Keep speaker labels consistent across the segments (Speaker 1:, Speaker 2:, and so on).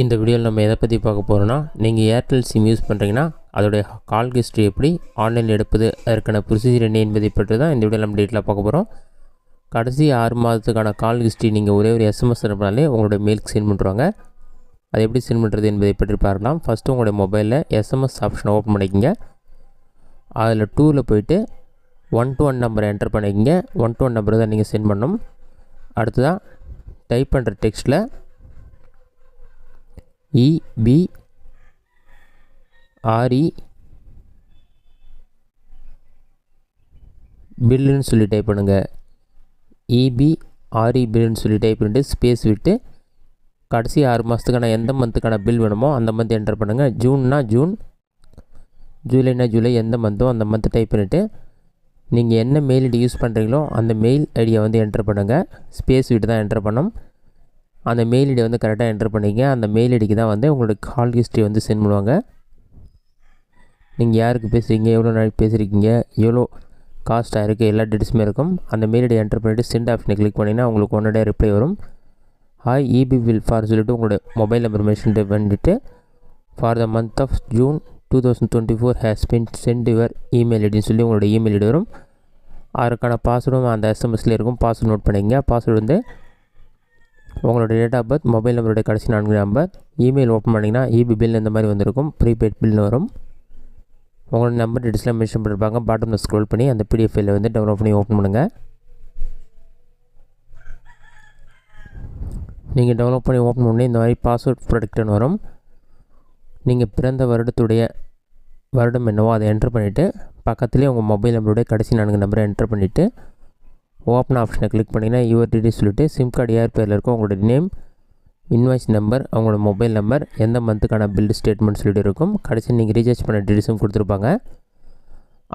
Speaker 1: இந்த வீடியோவில் நம்ம எதை பற்றி பார்க்க போகிறோன்னா, நீங்கள் ஏர்டெல் சிம் யூஸ் பண்ணுறீங்கன்னா அதோடைய கால் ஹிஸ்ட்ரி எப்படி ஆன்லைனில் எடுப்பது, அதற்கான ப்ரொசீஜர் என்ன என்பதை பற்றி தான் இந்த வீடியோவில் நம்ம டீட்டெயிலாக பார்க்க போகிறோம். கடைசி 6 மாதத்துக்கான கால் ஹிஸ்ட்ரி நீங்கள் ஒரே ஒரு எஸ்எம்எஸ் அனுப்பினாலே உங்களுடைய மெயிலுக்கு சென்ட் பண்ணுறாங்க. அது எப்படி சென்ட் பண்ணுறது என்பதை பற்றி பார்க்கலாம். ஃபஸ்ட்டு உங்களுடைய மொபைலில் எஸ்எம்எஸ் ஆப்ஷனை ஓப்பன் பண்ணிக்கோங்க. அதில் 2ல் போய்ட்டு 1-to-1 நம்பரை என்டர் பண்ணிக்கோங்க. 1-to-1 நம்பரை தான் நீங்கள் சென்ட் பண்ணணும். அடுத்ததாக டைப் பண்ணுற டெக்ஸ்ட்டில் EBRE பில்லுன்னு சொல்லி டைப் பண்ணுங்கள். EBRE பில்லுன்னு சொல்லி டைப் பண்ணிட்டு ஸ்பேஸ் விட்டு கடைசி 6 மாதத்துக்கான எந்த மந்த்துக்கான பில் வேணுமோ அந்த மந்த் என்டர் பண்ணுங்கள். ஜூன்னா ஜூன், ஜூலைனா ஜூலை, எந்த மந்த்தோ அந்த மந்த் டைப் பண்ணிவிட்டு நீங்கள் என்ன மெயில் ஐடி யூஸ் பண்ணுறீங்களோ அந்த மெயில் ஐடியை வந்து என்டர் பண்ணுங்கள். ஸ்பேஸ் விட்டு தான் என்டர் பண்ணணும். அந்த மெயில் ஐடியை வந்து கரெக்டாக என்டர் பண்ணிங்க. அந்த மெயில் ஐடிக்கு தான் வந்து உங்களோட கால் ஹிஸ்ட்ரி வந்து சென்ட் பண்ணுவாங்க. நீங்கள் யாருக்கு பேசுகிறீங்க, எவ்வளோ நாளைக்கு பேசுகிறீங்க, எவ்வளோ காஸ்ட் ஆகிருக்கு, எல்லா டீட்டெயில்ஸுமே இருக்கும். அந்த மெயில் ஐடி என்டர் பண்ணிவிட்டு சென்ட் ஆப்ஷனை கிளிக் பண்ணிங்கன்னா உங்களுக்கு ஒன்னே ரிப்ளை வரும். ஹாய் EB வில் ஃபார் சொல்லிவிட்டு உங்களோட மொபைல் நம்பர் மென்ஷன் பண்ணிவிட்டு for the month of June 2024 has been sent your email ஐடின்னு சொல்லி உங்களோட இமெயில் ஐடி வரும். அதற்கான பாஸ்வேர்டும் அந்த எஸ்எம்எஸ்லேயே இருக்கும். பாஸ்வேர்டு நோட் பண்ணிங்க. பாஸ்வேர்டு வந்து உங்களோட டேட் ஆஃப் பர்த், மொபைல் நம்பருடைய கடைசி 4 நம்பர், இமெயில் ஓப்பன் பண்ணிங்கன்னா EB பில் இந்த மாதிரி வந்திருக்கும். ப்ரீபெய்ட் பில்னு வரும். உங்களோட நம்பர் டீட்டெயில்ஸ்லாம் மென்ஷன் பண்ணியிருப்பாங்க. பாட்டமில் ஸ்க்ரோல் பண்ணி அந்த PDF ஃபைலை வந்து டவுன்லோட் பண்ணி ஓப்பன் பண்ணுங்கள். நீங்கள் டவுன்லோட் பண்ணி ஓப்பன் பண்ணி இந்த மாதிரி பாஸ்வேர்ட் ப்ரொடெக்ட்னு வரும். நீங்கள் பிறந்த வருடம் என்னவோ அதை என்டர் பண்ணிவிட்டு பக்கத்துலேயே உங்கள் மொபைல் நம்பருடைய கடைசி 4 நம்பரை என்டர் பண்ணிவிட்டு ஓப்பன் ஆப்ஷனை கிளிக் பண்ணிங்கன்னா யுவர் டீட்டெயில்ஸ் சொல்லிவிட்டு சிம் கார்டு யார் பேரில் இருக்கும், உங்களோட நேம், இன்வாய்ஸ் நம்பர், அவங்களோட மொபைல் நம்பர், எந்த மந்த்துக்கான பில் ஸ்டேட்மெண்ட் சொல்லிட்டு இருக்கும். கடைசி நீங்கள் ரீசார்ஜ் பண்ண டீட்டெயில்ஸும் கொடுத்துருப்பாங்க.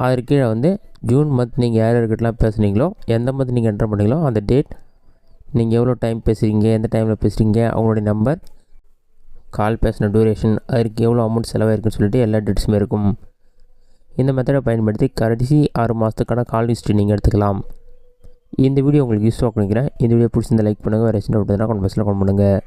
Speaker 1: அதற்கு கீழே வந்து ஜூன் மந்த் நீங்கள் யார் யார்கிட்டலாம் பேசுனீங்களோ, எந்த மந்த் நீங்கள் என்டர் பண்ணீங்களோ அந்த டேட், நீங்கள் எவ்வளோ டைம் பேசுகிறீங்க, எந்த டைமில் பேசுகிறீங்க, அவங்களுடைய நம்பர், கால் பேசின டூரேஷன், அதற்கு எவ்வளோ அமௌண்ட் செலவாயிருக்குன்னு சொல்லிட்டு எல்லா டீட்டெயில்ஸுமே இருக்கும். இந்த மெத்தடை பயன்படுத்தி கடைசி 6 மாதத்துக்கான கால் ஹிஸ்ட்ரி நீங்கள் எடுத்துக்கலாம். இந்த வீடியோ உங்களுக்கு யூஸ்ஃபுல்லாக நினைக்கிறேன். இந்த வீடியோ பிடிச்சிருந்தா லைக் பண்ணுங்கள். வேறு சின்ன விட்டுனா கமெண்ட் பாக்ஸில் கமெண்ட் பண்ணுங்கள்.